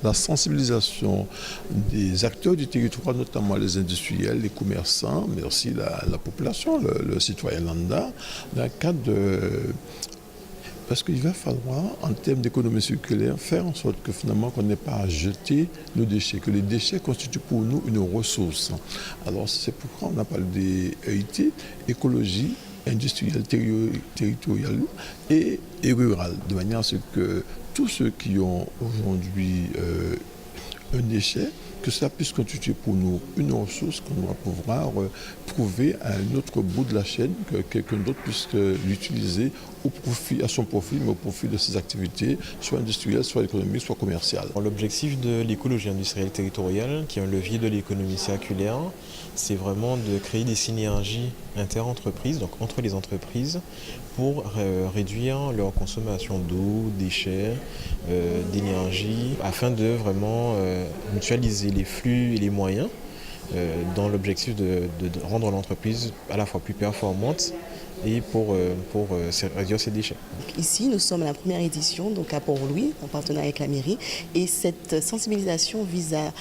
La sensibilisation des acteurs du territoire, notamment les industriels, les commerçants, mais aussi la population, le citoyen lambda, dans le cadre de... Parce qu'il va falloir, en termes d'économie circulaire, faire en sorte que finalement qu'on n'ait pas à jeter nos déchets, que les déchets constituent pour nous une ressource. Alors c'est pourquoi on a parlé des EIT, écologie, industrielle, territoriale et rurale, de manière à ce que tous ceux qui ont aujourd'hui un déchet, que ça puisse constituer pour nous une ressource qu'on doit pouvoir trouver à un autre bout de la chaîne, que quelqu'un d'autre puisse l'utiliser à son profit, mais au profit de ses activités, soit industrielles, soit économiques, soit commerciales. L'objectif de l'écologie industrielle territoriale, qui est un levier de l'économie circulaire, c'est vraiment de créer des synergies inter-entreprises, donc entre les entreprises, pour réduire leur consommation d'eau, déchets, d'énergie, afin de vraiment mutualiser les flux et les moyens dans l'objectif de rendre l'entreprise à la fois plus performante et pour réduire ses déchets. Ici, nous sommes à la première édition, donc à Port-Louis, en partenariat avec la mairie. Et cette sensibilisation vise à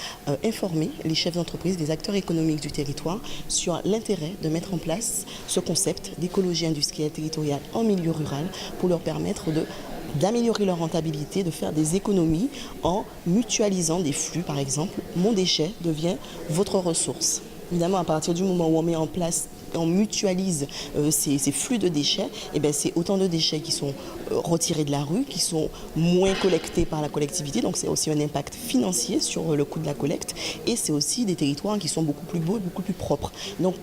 informer les chefs d'entreprise, les acteurs économiques du territoire sur l'intérêt de mettre en place ce concept d'écologie industrielle territoriale en milieu rural pour leur permettre d'améliorer leur rentabilité, de faire des économies en mutualisant des flux. Par exemple, mon déchet devient votre ressource. Évidemment, à partir du moment où on met en place, on mutualise ces flux de déchets, et bien c'est autant de déchets qui sont retirés de la rue, qui sont moins collectés par la collectivité. Donc c'est aussi un impact financier sur le coût de la collecte. Et c'est aussi des territoires qui sont beaucoup plus beaux et beaucoup plus propres. Donc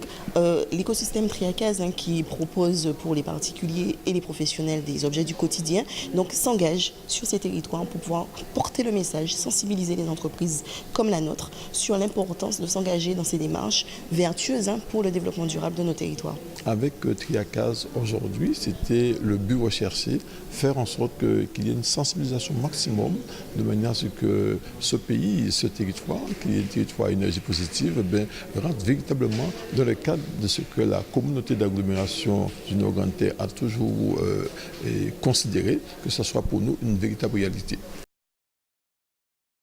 l'écosystème Triacase, qui propose pour les particuliers et les professionnels des objets du quotidien, donc s'engage sur ces territoires pour pouvoir porter le message, sensibiliser les entreprises comme la nôtre sur l'importance de s'engager dans ces démarches vertueuses pour le développement durable de nos territoires. Avec Triacase aujourd'hui, c'était le but recherché, faire en sorte qu'il y ait une sensibilisation maximum de manière à ce que ce pays, ce territoire, qui est un territoire à énergie positive, rentre véritablement dans le cadre de ce que la communauté d'agglomération du Nord Grand Terre a toujours considéré, que ce soit pour nous une véritable réalité.